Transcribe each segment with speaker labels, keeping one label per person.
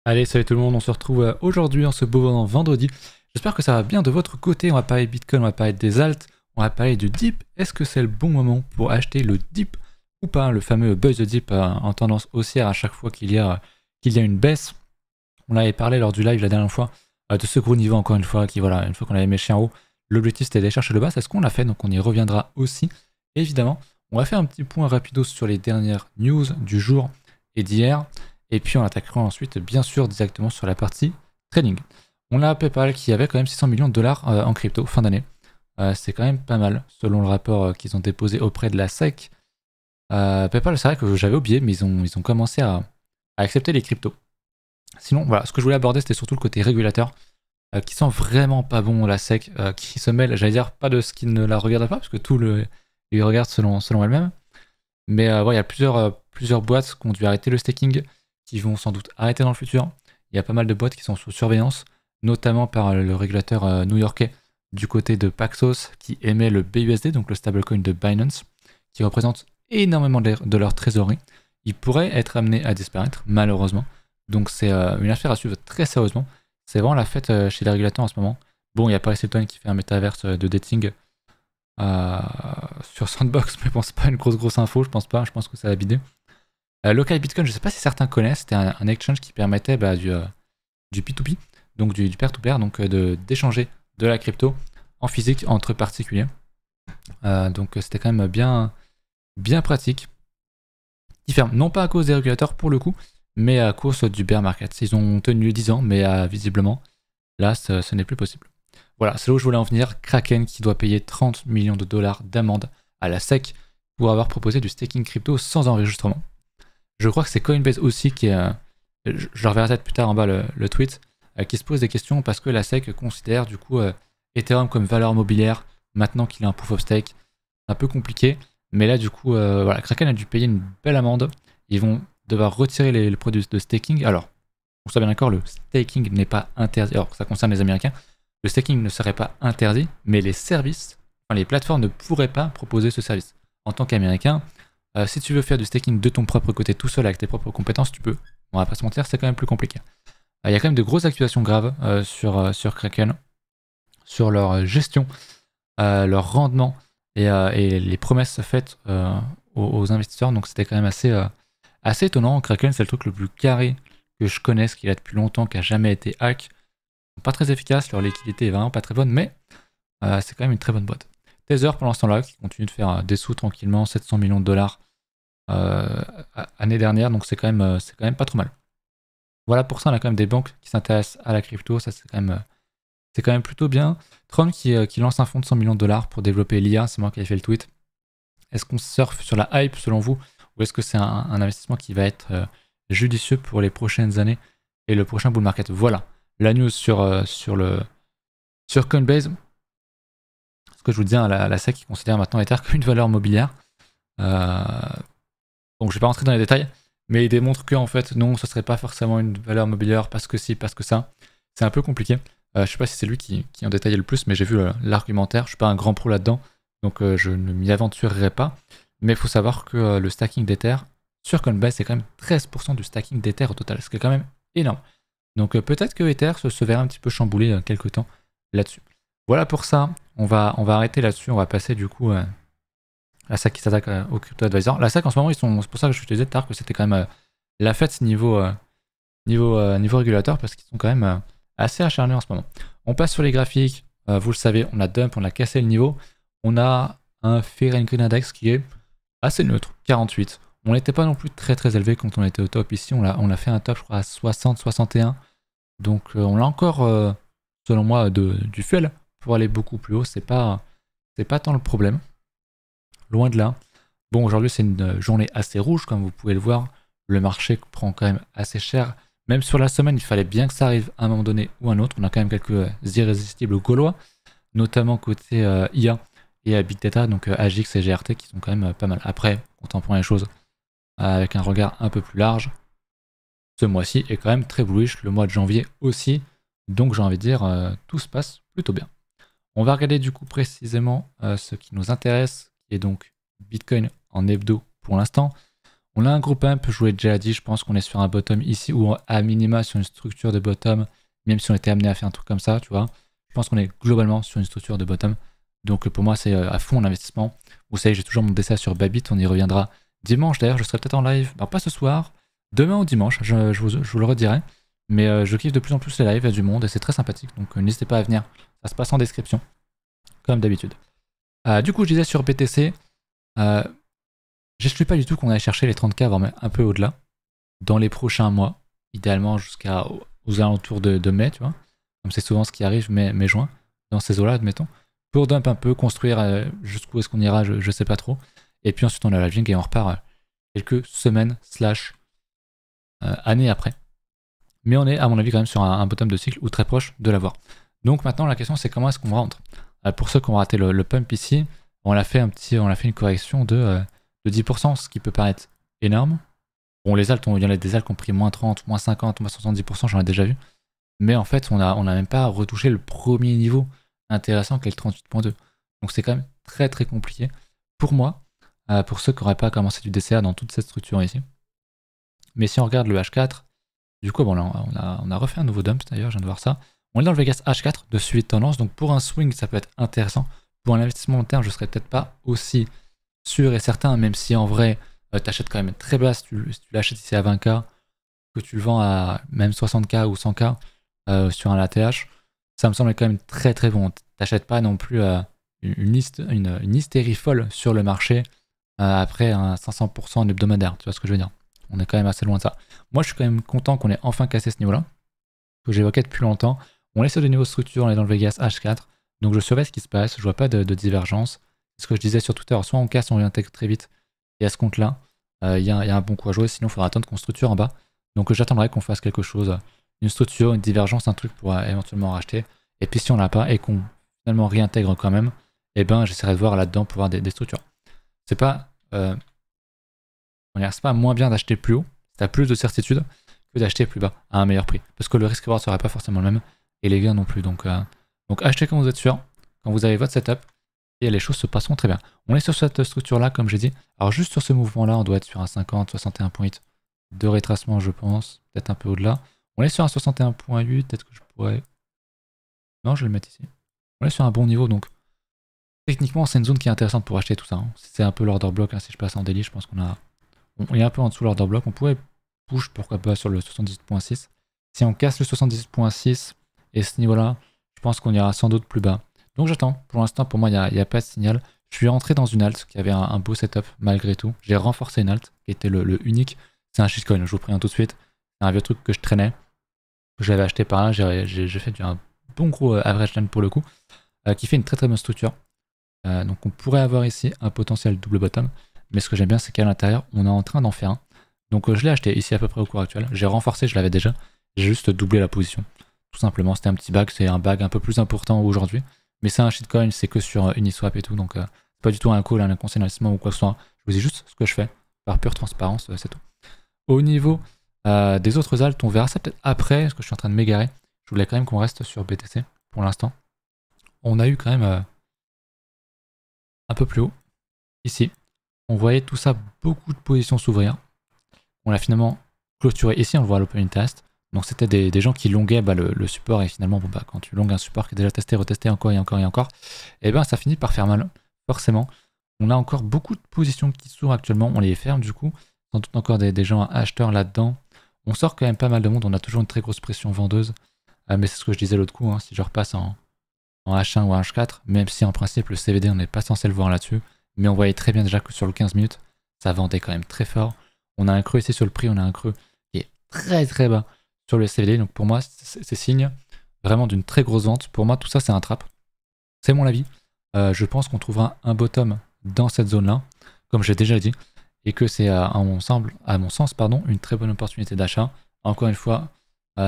Speaker 1: Allez, salut tout le monde, on se retrouve aujourd'hui en ce beau vendredi. J'espère que ça va bien de votre côté. On va parler de Bitcoin, on va parler des alts, on va parler du dip. Est-ce que c'est le bon moment pour acheter le dip ou pas? Le fameux buzz de dip en tendance haussière à chaque fois qu'il y a une baisse. On avait parlé lors du live la dernière fois de ce gros niveau encore une fois qui voilà, une fois qu'on avait mis chien en haut, l'objectif c'était d'aller chercher le bas. C'est ce qu'on a fait, donc on y reviendra aussi. Et évidemment, on va faire un petit point rapido sur les dernières news du jour et d'hier. Et puis on attaquera ensuite bien sûr directement sur la partie trading. On a PayPal qui avait quand même 600 millions de dollars en crypto fin d'année. C'est quand même pas mal selon le rapport qu'ils ont déposé auprès de la SEC. PayPal, c'est vrai que j'avais oublié, mais ils ont commencé à accepter les cryptos. Sinon, voilà, ce que je voulais aborder, c'était surtout le côté régulateur, qui sent vraiment pas bon la SEC, qui se mêle, j'allais dire, pas de ce qui ne la regarde pas, parce que ils regardent selon elle-même. Mais ouais, il y a plusieurs boîtes qui ont dû arrêter le staking, qui vont sans doute arrêter dans le futur. Il y a pas mal de boîtes qui sont sous surveillance, notamment par le régulateur new-yorkais du côté de Paxos, qui émet le BUSD, donc le stablecoin de Binance, qui représente énormément de leur trésorerie. Il pourrait être amené à disparaître, malheureusement. Donc c'est une affaire à suivre très sérieusement. C'est vraiment la fête chez les régulateurs en ce moment. Bon, il y a Paris Hilton qui fait un métaverse de dating sur Sandbox, mais bon, c'est pas une grosse info, je pense pas. Je pense que ça va bider. Local Bitcoin, je sais pas si certains connaissent, c'était un exchange qui permettait du P2P, donc du peer-to-peer, donc d'échanger de la crypto en physique entre particuliers. Donc c'était quand même bien pratique. Qui ferme, non pas à cause des régulateurs pour le coup, mais à cause du bear market. Ils ont tenu 10 ans, mais visiblement, là, ce n'est plus possible. Voilà, c'est là où je voulais en venir. Kraken qui doit payer 30 millions de dollars d'amende à la SEC pour avoir proposé du staking crypto sans enregistrement. Je crois que c'est Coinbase aussi qui est... je reverrai peut-être plus tard en bas le tweet, qui se pose des questions parce que la SEC considère du coup Ethereum comme valeur mobilière maintenant qu'il a un proof of stake. Un peu compliqué, mais là du coup, voilà, Kraken a dû payer une belle amende. Ils vont devoir retirer les produits de staking. Alors, on soit bien d'accord, le staking n'est pas interdit. Alors, ça concerne les Américains. Le staking ne serait pas interdit, mais les services, enfin les plateformes ne pourraient pas proposer ce service. En tant qu'Américain, si tu veux faire du staking de ton propre côté tout seul avec tes propres compétences, tu peux. On va pas se mentir, c'est quand même plus compliqué. Il y a quand même de grosses accusations graves sur Kraken, sur leur gestion, leur rendement et les promesses faites aux investisseurs. Donc c'était quand même assez étonnant. Kraken, c'est le truc le plus carré que je connaisse, qu'il a depuis longtemps, qui a jamais été hack. Pas très efficace, leur liquidité est vraiment pas très bonne, mais c'est quand même une très bonne boîte. Tether, pour l'instant là, qui continue de faire des sous tranquillement, 700 millions de dollars année dernière, donc c'est quand même pas trop mal. Voilà, pour ça, on a quand même des banques qui s'intéressent à la crypto, ça c'est quand même plutôt bien. Tron qui lance un fonds de 100 millions de dollars pour développer l'IA, c'est moi qui ai fait le tweet. Est-ce qu'on surfe sur la hype selon vous, ou est-ce que c'est un investissement qui va être judicieux pour les prochaines années et le prochain bull market? Voilà, la news sur Coinbase. Ce que je vous disais, hein, la SEC qui considère maintenant Ether comme une valeur mobilière. Donc je vais pas rentrer dans les détails, mais il démontre que en fait non, ce serait pas forcément une valeur mobilière parce que si, parce que ça. C'est un peu compliqué. Je sais pas si c'est lui qui en détaillait le plus, mais j'ai vu l'argumentaire. Je suis pas un grand pro là-dedans, donc je ne m'y aventurerai pas. Mais il faut savoir que le stacking d'Ether sur Coinbase, c'est quand même 13% du stacking d'Ether au total, ce qui est quand même énorme. Donc peut-être que Ether se verra un petit peu chamboulé quelques temps là-dessus. Voilà pour ça, on va arrêter là-dessus, on va passer du coup à la SEC qui s'attaque au Crypto Advisor. La SEC en ce moment, c'est pour ça que je te disais tout à l'heure que c'était quand même la fête niveau régulateur, parce qu'ils sont quand même assez acharnés en ce moment. On passe sur les graphiques, vous le savez, on a dump, on a cassé le niveau, on a un Fear and Greed Index qui est assez neutre, 48. On n'était pas non plus très élevé quand on était au top ici, on a fait un top je crois à 60, 61, donc on a encore, selon moi, du fuel pour aller beaucoup plus haut, c'est pas tant le problème, loin de là. Bon, aujourd'hui c'est une journée assez rouge, comme vous pouvez le voir, le marché prend quand même assez cher. Même sur la semaine, il fallait bien que ça arrive à un moment donné ou à un autre. On a quand même quelques irrésistibles gaulois, notamment côté IA et Big Data, donc AGX et GRT qui sont quand même pas mal. Après, on prend les choses avec un regard un peu plus large. Ce mois-ci est quand même très bullish, le mois de janvier aussi. Donc j'ai envie de dire, tout se passe plutôt bien. On va regarder du coup précisément ce qui nous intéresse, qui est donc Bitcoin en hebdo pour l'instant. On a un gros pump, je vous l'ai déjà dit, je pense qu'on est sur un bottom ici, ou à minima sur une structure de bottom, même si on était amené à faire un truc comme ça, tu vois. Je pense qu'on est globalement sur une structure de bottom. Donc pour moi, c'est à fond l'investissement. Vous savez, j'ai toujours mon dessin sur Bybit, on y reviendra dimanche. D'ailleurs, je serai peut-être en live, pas ce soir, demain ou dimanche, je vous le redirai. Mais je kiffe de plus en plus les lives, il y a du monde et c'est très sympathique. Donc n'hésitez pas à venir, ça se passe en description, comme d'habitude. Du coup, je disais sur BTC, j'exclus pas du tout qu'on aille chercher les 30K, voire même un peu au-delà, dans les prochains mois, idéalement aux alentours de mai, tu vois. Comme c'est souvent ce qui arrive, mai-juin, dans ces eaux-là, admettons. Pour dump un peu, construire jusqu'où est-ce qu'on ira, je sais pas trop. Et puis ensuite on a la Ving et on repart quelques semaines / années après. Mais on est à mon avis quand même sur un bottom de cycle ou très proche de l'avoir. Donc maintenant la question c'est comment est-ce qu'on rentre. Pour ceux qui ont raté le pump ici, on a fait une correction de 10%, ce qui peut paraître énorme. Bon, les alts, il y en a des alts qui ont pris moins 30, moins 50, moins 70%, j'en ai déjà vu. Mais en fait, on a même pas retouché le premier niveau intéressant qui est le 38.2. Donc c'est quand même très très compliqué pour moi, pour ceux qui n'auraient pas commencé du DCA dans toute cette structure ici. Mais si on regarde le H4, du coup, bon, là, on a refait un nouveau dump d'ailleurs, je viens de voir ça. On est dans le Vegas H4 de suivi de tendance, donc pour un swing, ça peut être intéressant. Pour un investissement long terme, je serais peut-être pas aussi sûr et certain, même si en vrai, tu achètes quand même très bas si tu l'achètes ici à 20K, que tu le vends à même 60K ou 100K sur un ATH, ça me semble quand même très très bon. T'achètes pas non plus une hystérie folle sur le marché après un 500% en hebdomadaire, tu vois ce que je veux dire. On est quand même assez loin de ça. Moi je suis quand même content qu'on ait enfin cassé ce niveau-là, que j'évoquais depuis longtemps. On est sur des niveaux structure, on est dans le Vegas H4, donc je surveille ce qui se passe, je vois pas de divergence. C'est ce que je disais sur Twitter, soit on casse, on réintègre très vite, et à ce compte-là, il y a un bon coup à jouer, sinon il faudra attendre qu'on structure en bas. Donc j'attendrai qu'on fasse quelque chose, une structure, une divergence, un truc pour éventuellement racheter. Et puis si on l'a pas et qu'on finalement réintègre quand même, eh ben j'essaierai de voir là-dedans pour voir des structures. C'est pas, c'est pas moins bien d'acheter plus haut, si t'as plus de certitude, que d'acheter plus bas à un meilleur prix. Parce que le risque reward serait pas forcément le même, et les gains non plus. Donc achetez quand vous êtes sûr, quand vous avez votre setup, et les choses se passeront très bien. On est sur cette structure-là, comme j'ai dit. Alors juste sur ce mouvement-là, on doit être sur un 50, 61.8 de retracement, je pense. Peut-être un peu au-delà. On est sur un 61.8, peut-être que je pourrais... Non, je vais le mettre ici. On est sur un bon niveau, donc techniquement, c'est une zone qui est intéressante pour acheter tout ça. Hein. C'est un peu l'order block, hein. Si je passe en daily, je pense qu'on a... On est un peu en dessous de l'order block. On pourrait push, pourquoi pas, sur le 78.6. Si on casse le 78.6 et ce niveau-là, je pense qu'on ira sans doute plus bas. Donc j'attends. Pour l'instant, pour moi, il n'y a pas de signal. Je suis rentré dans une alt qui avait un beau setup malgré tout. J'ai renforcé une alt qui était le unique. C'est un shitcoin, je vous préviens tout de suite. C'est un vieux truc que je traînais, que j'avais acheté par là. J'ai fait un bon gros average down pour le coup, qui fait une très très bonne structure. Donc on pourrait avoir ici un potentiel double bottom. Mais ce que j'aime bien, c'est qu'à l'intérieur, on est en train d'en faire un. Donc je l'ai acheté ici à peu près au cours actuel. J'ai renforcé, je l'avais déjà. J'ai juste doublé la position. Tout simplement, c'était un petit bag. C'est un bag un peu plus important aujourd'hui. Mais c'est un shitcoin, c'est que sur Uniswap et tout, donc c'est pas du tout un call, un conseil d'investissement ou quoi que ce soit. Je vous dis juste ce que je fais, par pure transparence, c'est tout. Au niveau des autres alts, on verra ça peut-être après, parce que je suis en train de m'égarer. Je voulais quand même qu'on reste sur BTC pour l'instant. On a eu quand même un peu plus haut, ici. On voyait tout ça, beaucoup de positions s'ouvrir. On l'a finalement clôturé ici, on le voit à l'open interest. Donc c'était des gens qui longuaient le support et finalement bon, quand tu longues un support qui est déjà testé, retesté encore et encore et encore, et ben ça finit par faire mal, forcément. On a encore beaucoup de positions qui s'ouvrent actuellement, on les ferme du coup, sans doute encore des gens acheteurs là-dedans. On sort quand même pas mal de monde, on a toujours une très grosse pression vendeuse, mais c'est ce que je disais l'autre coup, hein, si je repasse en H1 ou H4, même si en principe le CVD on n'est pas censé le voir là-dessus, mais on voyait très bien déjà que sur le 15 minutes, ça vendait quand même très fort. On a un creux ici sur le prix, on a un creux qui est très très bas sur le CVD, donc pour moi c'est signe vraiment d'une très grosse vente. Pour moi tout ça c'est un trap, c'est mon avis. Je pense qu'on trouvera un bottom dans cette zone là, comme j'ai déjà dit, et que c'est à mon sens une très bonne opportunité d'achat. Encore une fois,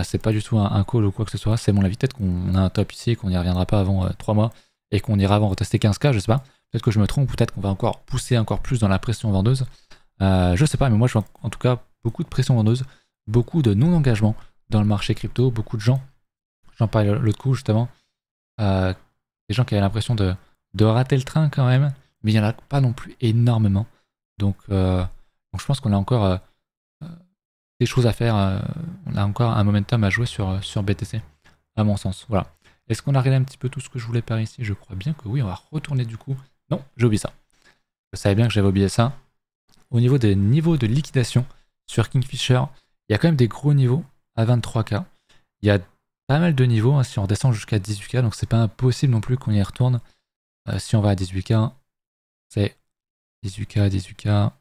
Speaker 1: c'est pas du tout un call ou quoi que ce soit, c'est mon avis. Peut-être qu'on a un top ici et qu'on n'y reviendra pas avant 3 mois et qu'on ira avant retester 15K, je sais pas. Peut-être que je me trompe, peut-être qu'on va encore pousser encore plus dans la pression vendeuse. Je sais pas, mais moi je vois en tout cas beaucoup de pression vendeuse, beaucoup de non-engagement dans le marché crypto, beaucoup de gens, j'en parlais l'autre coup justement, des gens qui avaient l'impression de rater le train quand même, mais il n'y en a pas non plus énormément. Donc Donc je pense qu'on a encore des choses à faire, on a encore un momentum à jouer sur BTC, à mon sens. Voilà. Est-ce qu'on a regardé un petit peu tout ce que je voulais par ici? Je crois bien que oui, on va retourner du coup. Non, j'ai oublié ça. Je savais bien que j'avais oublié ça. Au niveau des niveaux de liquidation sur Kingfisher, il y a quand même des gros niveaux à 23K. Il y a pas mal de niveaux, hein, si on redescend jusqu'à 18K, donc c'est pas impossible non plus qu'on y retourne. Si on va à 18K, c'est 18K, 18K.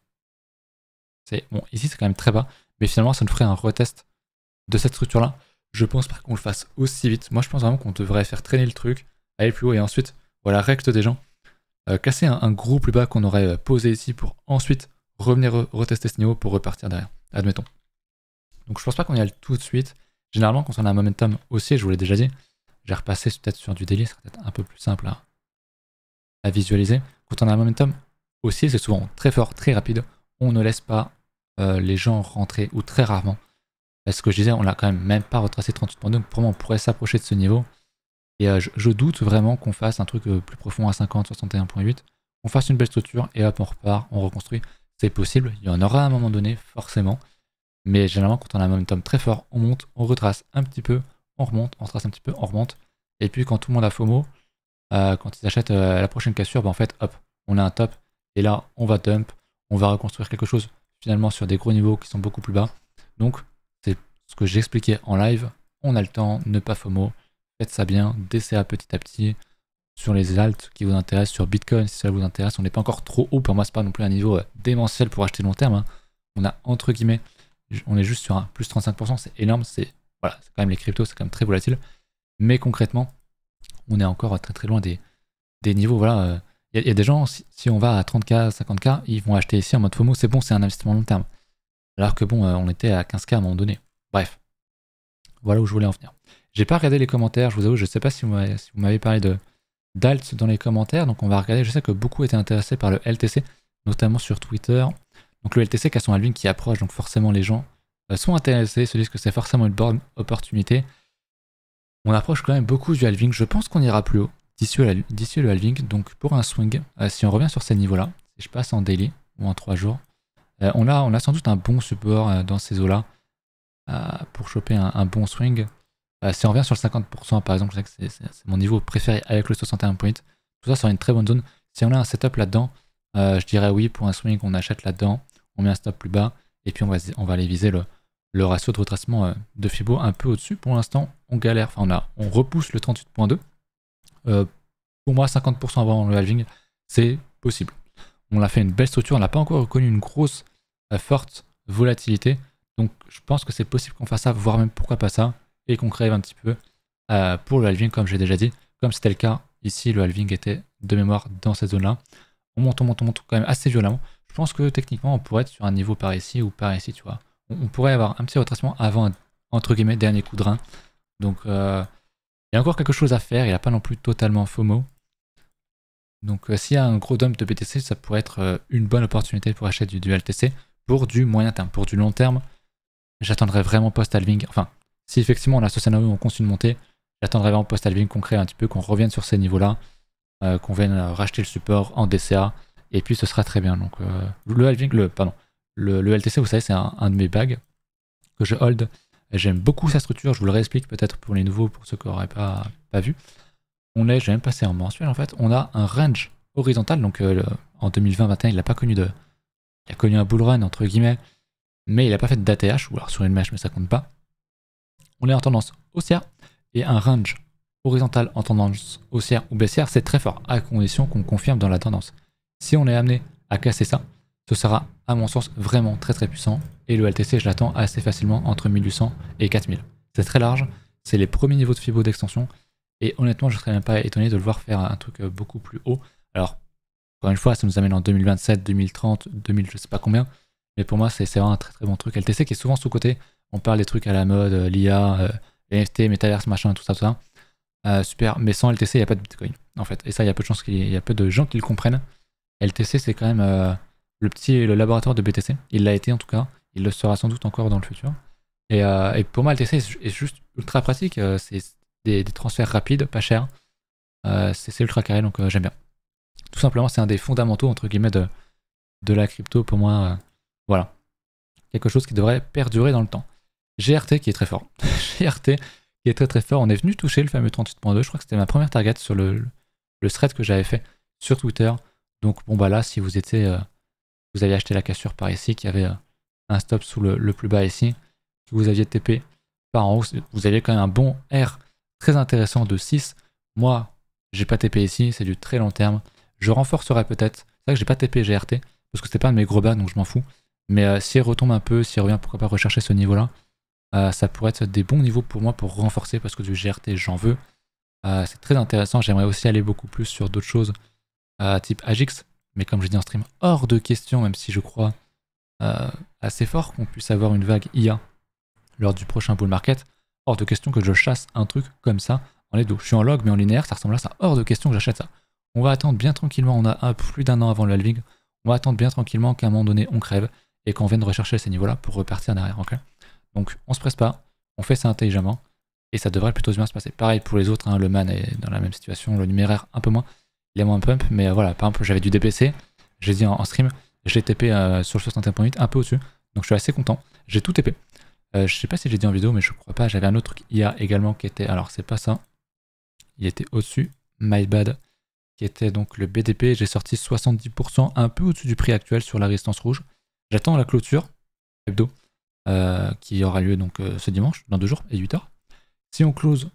Speaker 1: C'est bon, ici c'est quand même très bas, mais finalement ça nous ferait un retest de cette structure-là. Je pense pas qu'on le fasse aussi vite. Moi je pense vraiment qu'on devrait faire traîner le truc, aller plus haut et ensuite, voilà, recte des gens. Casser un gros plus bas qu'on aurait posé ici pour ensuite revenir retester ce niveau pour repartir derrière, admettons. Donc je pense pas qu'on y aille tout de suite. Généralement quand on a un momentum haussier, je vous l'ai déjà dit, j'ai repassé peut-être sur du daily, c'est peut-être un peu plus simple à visualiser. Quand on a un momentum haussier, c'est souvent très fort, très rapide. On ne laisse pas les gens rentrer, ou très rarement. Ce que je disais, on l'a quand même pas retracé 38.2, donc pour moi on pourrait s'approcher de ce niveau. Et je doute vraiment qu'on fasse un truc plus profond à 50, 61.8. On fasse une belle structure et hop, on repart, on reconstruit. C'est possible, il y en aura à un moment donné, forcément. Mais généralement, quand on a un momentum très fort, on monte, on retrace un petit peu, on remonte, on retrace un petit peu, on remonte. Et puis quand tout le monde a FOMO, quand ils achètent la prochaine cassure, en fait, hop, on a un top. Et là, on va dump, on va reconstruire quelque chose finalement sur des gros niveaux qui sont beaucoup plus bas. Donc, c'est ce que j'ai expliqué en live. On a le temps, ne pas FOMO. Faites ça bien, DCA petit à petit, sur les alts qui vous intéressent, sur Bitcoin si ça vous intéresse. On n'est pas encore trop haut, pour moi c'est pas non plus un niveau démentiel pour acheter long terme. Hein. On a entre guillemets, on est juste sur un plus 35%, c'est énorme, voilà, c'est quand même les cryptos, c'est quand même très volatile. Mais concrètement, on est encore très très loin des niveaux. Voilà, y a des gens, si on va à 30K, 50K, ils vont acheter ici en mode FOMO, c'est bon, c'est un investissement long terme. Alors que bon, on était à 15K à un moment donné. Bref, voilà où je voulais en venir. J'ai pas regardé les commentaires, je vous avoue, je sais pas si vous m'avez parlé d'alt dans les commentaires, donc on va regarder. Je sais que beaucoup étaient intéressés par le LTC, notamment sur Twitter. Donc le LTC qui a son halving qui approche, donc forcément les gens sont intéressés, se disent que c'est forcément une bonne opportunité. On approche quand même beaucoup du halving, je pense qu'on ira plus haut d'ici le halving, donc pour un swing, si on revient sur ces niveaux-là, si je passe en daily ou en 3 jours, on a sans doute un bon support dans ces eaux-là pour choper un bon swing. Si on revient sur le 50% par exemple, je sais que c'est mon niveau préféré avec le 61 point, tout ça sera une très bonne zone. Si on a un setup là-dedans, je dirais oui pour un swing, on achète là-dedans, on met un stop plus bas, et puis on va aller viser le ratio de retracement de Fibo un peu au-dessus. Pour l'instant, on galère, enfin on repousse le 38.2. Pour moi, 50% avant le halving, c'est possible. On a fait une belle structure, on n'a pas encore reconnu une grosse, forte volatilité, donc je pense que c'est possible qu'on fasse ça, voire même pourquoi pas ça, et qu'on crève un petit peu pour le halving, comme j'ai déjà dit. Comme c'était le cas ici, le halving était de mémoire dans cette zone-là. On monte quand même assez violemment. Je pense que techniquement, on pourrait être sur un niveau par ici ou par ici, tu vois. On pourrait avoir un petit retracement avant, entre guillemets, dernier coup de rein. Donc, il y a encore quelque chose à faire. Il n'y a pas non plus totalement FOMO. Donc, s'il y a un gros dump de BTC, ça pourrait être une bonne opportunité pour acheter du LTC pour du moyen terme. Pour du long terme, j'attendrai vraiment post-halving. Enfin, si effectivement on a ce scénario où on continue de monter, j'attendrai vraiment post-halving qu'on crée un petit peu, qu'on revienne sur ces niveaux-là, qu'on vienne racheter le support en DCA, et puis ce sera très bien. Donc le halving, le LTC, vous savez, c'est un de mes bags que je hold. J'aime beaucoup sa structure, je vous le réexplique peut-être pour les nouveaux, pour ceux qui n'auraient pas vu. J'ai même passé en mensuel en fait, on a un range horizontal, donc en 2020-2021, il n'a pas connu il a connu un bull run entre guillemets, mais il n'a pas fait d'ATH, ou alors sur une mèche, mais ça compte pas. On est en tendance haussière, et un range horizontal en tendance haussière ou baissière, c'est très fort, à condition qu'on confirme dans la tendance. Si on est amené à casser ça, ce sera, à mon sens, vraiment très très puissant, et le LTC, je l'attends assez facilement entre 1800 et 4000. C'est très large, c'est les premiers niveaux de Fibo d'extension, et honnêtement, je ne serais même pas étonné de le voir faire un truc beaucoup plus haut. Alors, encore une fois, ça nous amène en 2027, 2030, 2000, je sais pas combien, mais pour moi, c'est vraiment un très très bon truc. LTC qui est souvent sous-côté, on parle des trucs à la mode, l'IA, NFT, Metaverse, machin, tout ça. Super, mais sans LTC, il n'y a pas de Bitcoin, en fait. Et ça, il y a peu de chances qu'il y a peu de gens qui le comprennent. LTC, c'est quand même le laboratoire de BTC. Il l'a été en tout cas. Il le sera sans doute encore dans le futur. Et pour moi, LTC est juste ultra pratique. C'est des transferts rapides, pas chers. C'est ultra carré, donc j'aime bien. Tout simplement, c'est un des fondamentaux, entre guillemets, de la crypto pour moi. Voilà. Quelque chose qui devrait perdurer dans le temps. GRT qui est très fort. GRT qui est très très fort. On est venu toucher le fameux 38.2. Je crois que c'était ma première target sur le thread que j'avais fait sur Twitter. Donc bon bah là, si vous étiez, vous aviez acheté la cassure par ici, qu'il y avait un stop sous le plus bas ici, que vous aviez TP par en haut, vous aviez quand même un bon R très intéressant de 6. Moi, j'ai pas TP ici, c'est du très long terme. Je renforcerai peut-être. C'est vrai que j'ai pas TP GRT, parce que c'était pas un de mes gros bas, donc je m'en fous. Mais s'il retombe un peu, s'il revient, pourquoi pas rechercher ce niveau-là, ça pourrait être des bons niveaux pour moi pour renforcer, parce que du GRT, j'en veux. C'est très intéressant. J'aimerais aussi aller beaucoup plus sur d'autres choses, type Agix. Mais comme je dis en stream, hors de question, même si je crois assez fort qu'on puisse avoir une vague IA lors du prochain bull market, hors de question que je chasse un truc comme ça en hebdo. Je suis en log, mais en linéaire, ça ressemble à ça. Hors de question que j'achète ça. On va attendre bien tranquillement, on a plus d'1 an avant le halving, on va attendre bien tranquillement qu'à un moment donné, on crève et qu'on vienne rechercher ces niveaux-là pour repartir derrière. Okay, donc on se presse pas, on fait ça intelligemment et ça devrait plutôt bien se passer. Pareil pour les autres, hein, le man est dans la même situation, le numéraire un peu moins, il est moins pump, mais voilà, par exemple, j'avais du DPC, j'ai dit en stream, j'ai TP sur le 61.8, un peu au-dessus, donc je suis assez content, j'ai tout TP. Je sais pas si j'ai dit en vidéo, mais je crois pas, j'avais un autre truc IA également qui était, alors c'est pas ça, il était au-dessus, my bad, qui était donc le BDP, j'ai sorti 70%, un peu au-dessus du prix actuel sur la résistance rouge. J'attends la clôture hebdo qui aura lieu donc ce dimanche, dans 2 jours et 8 heures. Si on close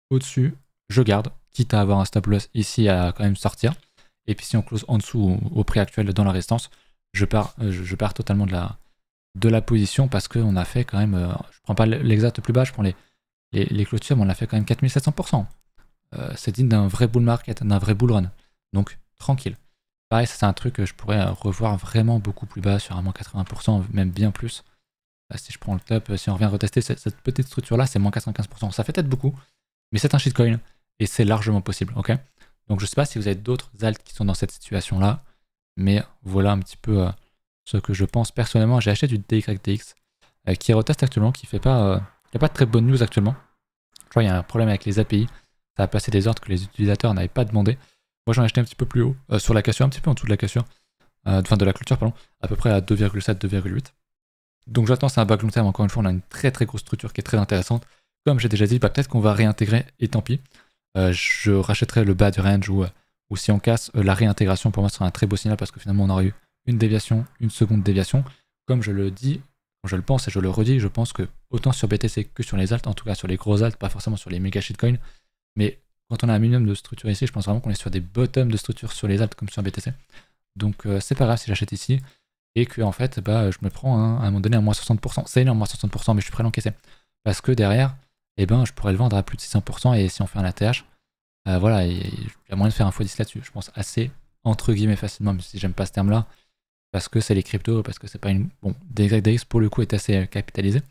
Speaker 1: au-dessus, je garde, quitte à avoir un stop loss ici à quand même sortir. Et puis si on close en dessous au prix actuel dans la résistance, je pars totalement de la position parce qu'on a fait quand même, je prends pas l'exact plus bas, je prends les clôtures, mais on a fait quand même 4700%. C'est digne d'un vrai bull market, d'un vrai bull run. Donc tranquille. Pareil, ça c'est un truc que je pourrais revoir vraiment beaucoup plus bas sur un moins 80%, même bien plus. Si je prends le top, si on revient retester cette petite structure là, c'est moins 95%. Ça fait peut-être beaucoup, mais c'est un shitcoin et c'est largement possible. Ok, donc je sais pas si vous avez d'autres alts qui sont dans cette situation là, mais voilà un petit peu ce que je pense personnellement. J'ai acheté du DYDX qui reteste actuellement, qui fait pas, il n'y a pas de très bonne news actuellement. Je crois qu'il y a un problème avec les API. Ça a passé des ordres que les utilisateurs n'avaient pas demandé. Moi j'en ai acheté un petit peu plus haut, sur la cassure, un petit peu en dessous de la cassure, enfin de la clôture pardon, à peu près à 2,7, 2,8. Donc j'attends, c'est un back long terme, encore une fois on a une très très grosse structure qui est très intéressante. Comme j'ai déjà dit, bah, peut-être qu'on va réintégrer et tant pis. Je rachèterai le bas du range ou si on casse, la réintégration pour moi sera un très beau signal parce que finalement on aura eu une déviation, une seconde déviation. Comme je le dis, je le pense et je le redis, je pense que autant sur BTC que sur les alts, en tout cas sur les gros alts, pas forcément sur les méga shitcoins, mais quand on a un minimum de structure ici, je pense vraiment qu'on est sur des bottoms de structure sur les alts comme sur BTC. Donc c'est pas grave si j'achète ici et que en fait bah, je me prends à un moment donné à moins 60%. C'est énorme moins 60%, mais je suis prêt à l'encaisser. Parce que derrière, eh ben, je pourrais le vendre à plus de 600% et si on fait un ATH, voilà, il y a moyen de faire un x10 là-dessus. Je pense assez entre guillemets facilement, même si j'aime pas ce terme-là, parce que c'est les cryptos, parce que c'est pas une. Bon, DYDX pour le coup est assez capitalisé,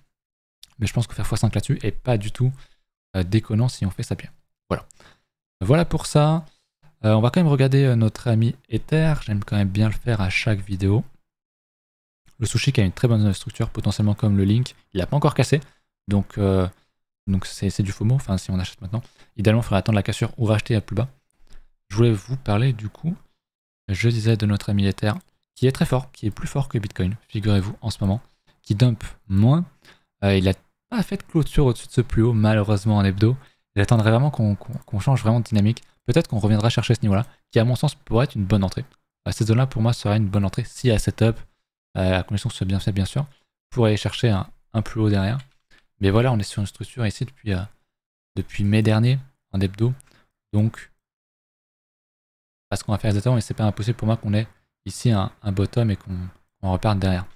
Speaker 1: mais je pense que faire x5 là-dessus est pas du tout déconnant si on fait ça bien. Voilà. Voilà pour ça. On va quand même regarder notre ami Ether. J'aime quand même bien le faire à chaque vidéo. Le sushi qui a une très bonne structure, potentiellement comme le Link. Il n'a pas encore cassé. Donc c'est du FOMO. Enfin, si on achète maintenant. Idéalement, il faudrait attendre la cassure ou racheter à plus bas. Je voulais vous parler du coup, je disais, de notre ami Ether, qui est très fort, qui est plus fort que Bitcoin, figurez-vous, en ce moment, qui dump moins. Il n'a pas fait de clôture au-dessus de ce plus haut, malheureusement, en hebdo. J'attendrai vraiment qu'on change vraiment de dynamique. Peut-être qu'on reviendra chercher ce niveau-là, qui à mon sens pourrait être une bonne entrée. Cette zone-là, pour moi, serait une bonne entrée s'il y a setup, à condition que ce soit bien fait, bien sûr, pour aller chercher un plus haut derrière. Mais voilà, on est sur une structure ici depuis mai dernier, en hebdo. Donc, parce qu'on va faire exactement, et c'est pas impossible pour moi qu'on ait ici un bottom et qu'on reparte derrière.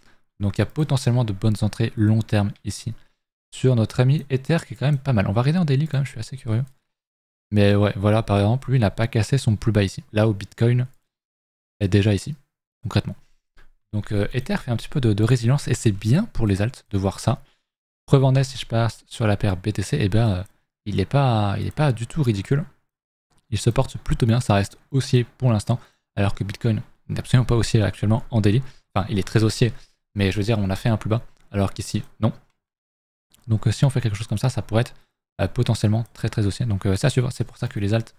Speaker 1: Donc, il y a potentiellement de bonnes entrées long terme ici sur notre ami Ether qui est quand même pas mal. On va regarder en daily quand même, je suis assez curieux. Mais ouais, voilà, par exemple, lui, il n'a pas cassé son plus bas ici. Là où Bitcoin est déjà ici, concrètement. Donc Ether fait un petit peu de résilience et c'est bien pour les alts de voir ça. Preuve en est, si je passe sur la paire BTC, eh ben, il n'est pas du tout ridicule. Il se porte plutôt bien, ça reste haussier pour l'instant, alors que Bitcoin n'est absolument pas haussier actuellement en daily. Enfin, il est très haussier, mais je veux dire, on a fait un plus bas, alors qu'ici, non. Donc si on fait quelque chose comme ça, ça pourrait être potentiellement très très haussier. Donc c'est à suivre, c'est pour ça que les alts,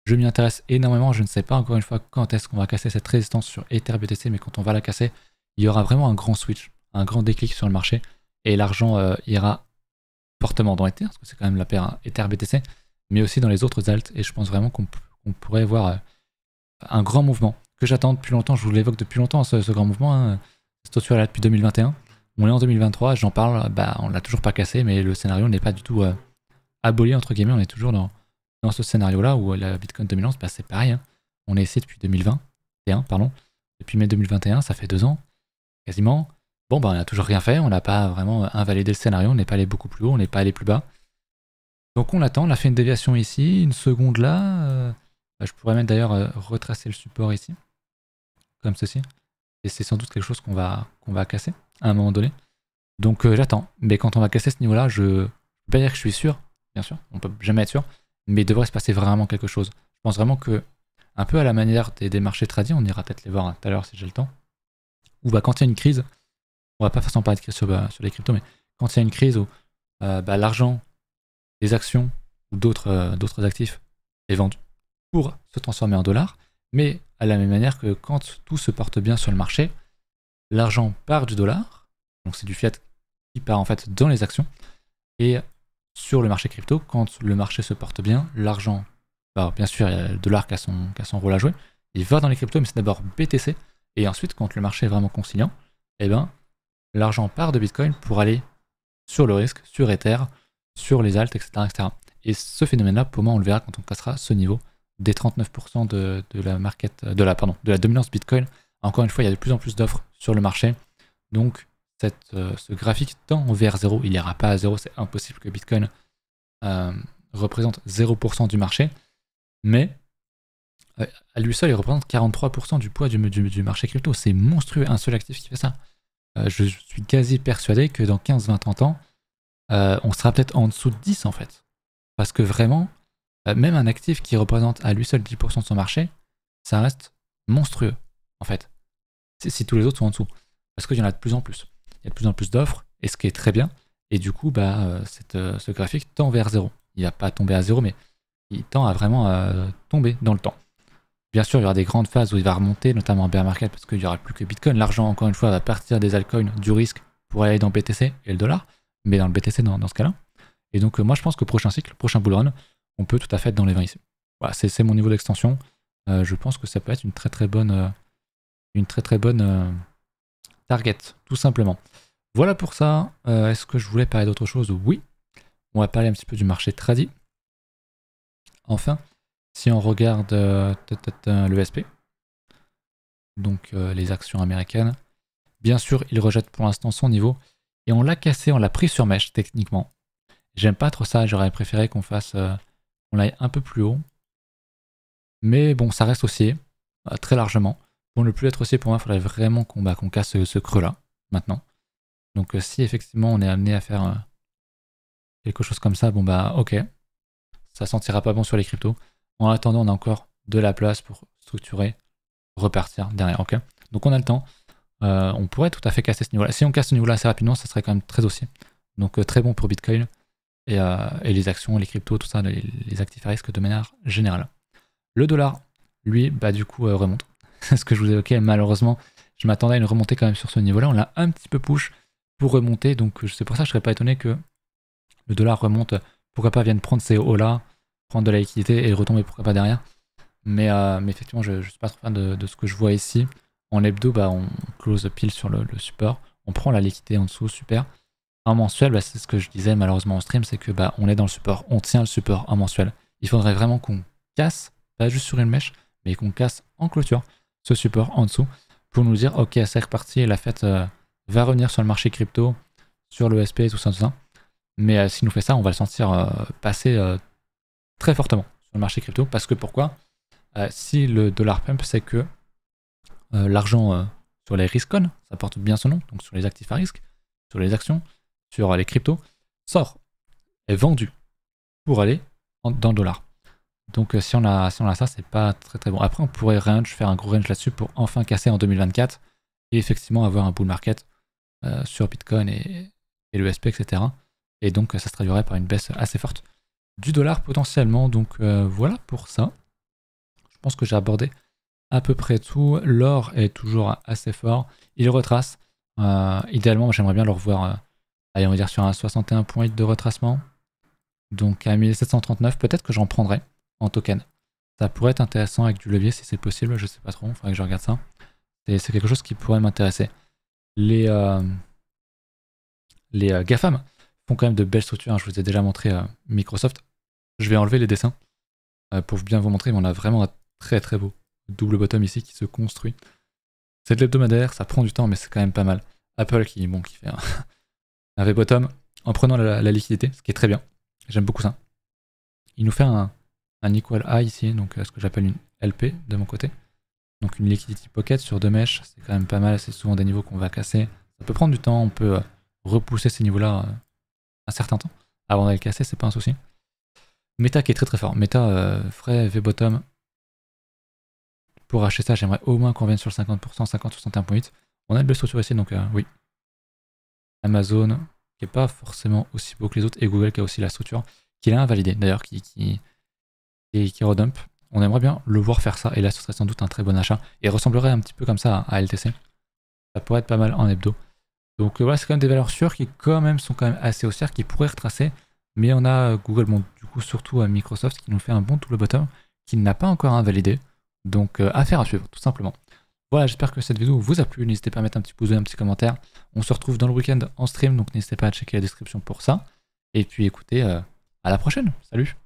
Speaker 1: je m'y intéresse énormément. Je ne sais pas encore une fois quand est-ce qu'on va casser cette résistance sur Ether BTC, mais quand on va la casser, il y aura vraiment un grand switch un grand déclic sur le marché et l'argent ira fortement dans Ether, parce que c'est quand même la paire Ether BTC, mais aussi dans les autres alts. Et je pense vraiment qu'on pourrait voir un grand mouvement que j'attends depuis longtemps. Je vous l'évoque depuis longtemps, ce grand mouvement. Hein. Stochio est là depuis 2021. On est en 2023, j'en parle, on l'a toujours pas cassé, mais le scénario n'est pas du tout aboli, entre guillemets. On est toujours dans ce scénario-là où la Bitcoin dominance, c'est pareil. Hein. On est ici depuis 2021, pardon. Depuis mai 2021, ça fait 2 ans, quasiment. Bon, on n'a toujours rien fait, on n'a pas vraiment invalidé le scénario, on n'est pas allé beaucoup plus haut, on n'est pas allé plus bas. Donc on attend, on a fait une déviation ici, une seconde là. Je pourrais même d'ailleurs retracer le support ici, comme ceci. Et c'est sans doute quelque chose qu'on va casser à un moment donné. Donc j'attends. Mais quand on va casser ce niveau-là, je ne peux pas dire que je suis sûr, bien sûr, on peut jamais être sûr, mais il devrait se passer vraiment quelque chose. Je pense vraiment que, un peu à la manière des marchés tradis, on ira peut-être les voir tout à l'heure si j'ai le temps, où quand il y a une crise, on va pas forcément parler de crise sur les cryptos, mais quand il y a une crise où l'argent, les actions ou d'autres actifs est vendu pour se transformer en dollars, mais à la même manière que quand tout se porte bien sur le marché, l'argent part du dollar, donc c'est du fiat qui part en fait dans les actions, et sur le marché crypto, quand le marché se porte bien, l'argent, bien sûr il y a le dollar qui a son rôle à jouer, il va dans les cryptos, mais c'est d'abord BTC, et ensuite quand le marché est vraiment conciliant, l'argent part de Bitcoin pour aller sur le risque, sur Ether, sur les alts, etc. etc. Et ce phénomène-là, pour moi, on le verra quand on cassera ce niveau des 39% de la dominance Bitcoin. Encore une fois, il y a de plus en plus d'offres sur le marché. Donc, ce graphique tend vers 0. Il n'ira pas à 0, c'est impossible que Bitcoin représente 0% du marché. Mais à lui seul, il représente 43% du poids du marché crypto. C'est monstrueux, un seul actif qui fait ça. Je suis quasi persuadé que dans 15, 20, 30 ans, on sera peut-être en dessous de 10 en fait. Parce que vraiment, même un actif qui représente à lui seul 10% de son marché, ça reste monstrueux en fait. Si tous les autres sont en dessous. Parce qu'il y en a de plus en plus. Il y a de plus en plus d'offres, et ce qui est très bien. Et du coup, ce graphique tend vers 0. Il va pas tomber à 0, mais il tend à vraiment tomber dans le temps. Bien sûr, il y aura des grandes phases où il va remonter, notamment en bear market, parce qu'il n'y aura plus que Bitcoin. L'argent, encore une fois, va partir des altcoins, du risque, pour aller dans BTC et le dollar, mais dans le BTC dans ce cas-là. Et donc, moi, je pense qu'au prochain cycle, prochain bull run, on peut tout à fait être dans les 20 ici. Voilà, c'est mon niveau d'extension. Je pense que ça peut être une très très bonne target, tout simplement. Voilà pour ça. Est-ce que je voulais parler d'autre chose? Oui. On va parler un petit peu du marché tradi. Enfin, si on regarde l'ESP, donc les actions américaines, bien sûr, il rejette pour l'instant son niveau et on l'a cassé, on l'a pris sur mèche techniquement. J'aime pas trop ça, j'aurais préféré qu'on on aille un peu plus haut. Mais bon, ça reste haussier, très largement. Pour ne plus être haussier, pour moi, il faudrait vraiment qu'on casse ce creux-là, maintenant. Donc si effectivement on est amené à faire quelque chose comme ça, ok. Ça sentira pas bon sur les cryptos. En attendant, on a encore de la place pour structurer, repartir derrière, ok. Donc on a le temps. On pourrait tout à fait casser ce niveau-là. Si on casse ce niveau-là assez rapidement, ça serait quand même très haussier. Donc très bon pour Bitcoin et les actions, les cryptos, tout ça, les actifs à risque de manière générale. Le dollar, lui, du coup, remonte. C'est ce que je vous évoquais. Malheureusement, je m'attendais à une remontée quand même sur ce niveau-là. On l'a un petit peu push pour remonter. Donc c'est pour ça que je ne serais pas étonné que le dollar remonte. Pourquoi pas vienne prendre ces hauts-là, prendre de la liquidité et retomber pourquoi pas derrière. Mais effectivement, je ne suis pas trop fan de ce que je vois ici. En hebdo, on close pile sur le support. On prend la liquidité en dessous, super. En mensuel, c'est ce que je disais malheureusement en stream, c'est que on est dans le support, on tient le support en mensuel. Il faudrait vraiment qu'on casse, pas juste sur une mèche, mais qu'on casse en clôture ce support en dessous pour nous dire ok, c'est reparti, la fête va revenir sur le marché crypto, sur le SP, tout ça. Mais si nous fait ça, on va le sentir passer très fortement sur le marché crypto. Parce que pourquoi si le dollar pump, c'est que l'argent sur les riscon, ça porte bien son nom, donc sur les actifs à risque, sur les actions, sur les cryptos, sort, est vendu pour aller dans le dollar. Donc si on a ça, c'est pas très très bon. Après, on pourrait faire un gros range là-dessus pour enfin casser en 2024 et effectivement avoir un bull market sur Bitcoin et l'ESP, etc. Et donc ça se traduirait par une baisse assez forte du dollar potentiellement. Donc voilà pour ça. Je pense que j'ai abordé à peu près tout. L'or est toujours assez fort. Il retrace. Idéalement, j'aimerais bien le revoir, allez, on va dire sur un 61.8 de retracement. Donc à 1739, peut-être que j'en prendrai en token. Ça pourrait être intéressant avec du levier si c'est possible, je sais pas trop, il faudrait que je regarde ça. C'est quelque chose qui pourrait m'intéresser. Les GAFAM font quand même de belles structures, hein. Je vous ai déjà montré Microsoft. Je vais enlever les dessins pour bien vous montrer, mais on a vraiment un très très beau double bottom ici qui se construit. C'est de l'hebdomadaire, ça prend du temps, mais c'est quand même pas mal. Apple qui fait un V-bottom en prenant la liquidité, ce qui est très bien. J'aime beaucoup ça. Il nous fait un equal high ici, donc ce que j'appelle une LP de mon côté. Donc une liquidity pocket sur 2 mèches, c'est quand même pas mal, c'est souvent des niveaux qu'on va casser. Ça peut prendre du temps, on peut repousser ces niveaux-là un certain temps. Avant d'aller le casser, c'est pas un souci. Meta qui est très très fort. Meta, frais, V-bottom. Pour acheter ça, j'aimerais au moins qu'on vienne sur le 50%, 50-61.8. On a une belle structure ici, donc oui. Amazon, qui est pas forcément aussi beau que les autres, et Google qui a aussi la structure, qu'il a invalidé d'ailleurs, qui redump. On aimerait bien le voir faire ça, et là ce serait sans doute un très bon achat, et ressemblerait un petit peu comme ça à LTC. Ça pourrait être pas mal en hebdo. Donc voilà, c'est quand même des valeurs sûres qui quand même sont quand même assez haussières, qui pourraient retracer, mais on a Google, bon du coup surtout à Microsoft, qui nous fait un bon double bottom, qui n'a pas encore invalidé, donc affaire à suivre, tout simplement. Voilà, j'espère que cette vidéo vous a plu, n'hésitez pas à mettre un petit pouce bleu, un petit commentaire. On se retrouve dans le week-end en stream, donc n'hésitez pas à checker la description pour ça. Et puis écoutez, à la prochaine, salut!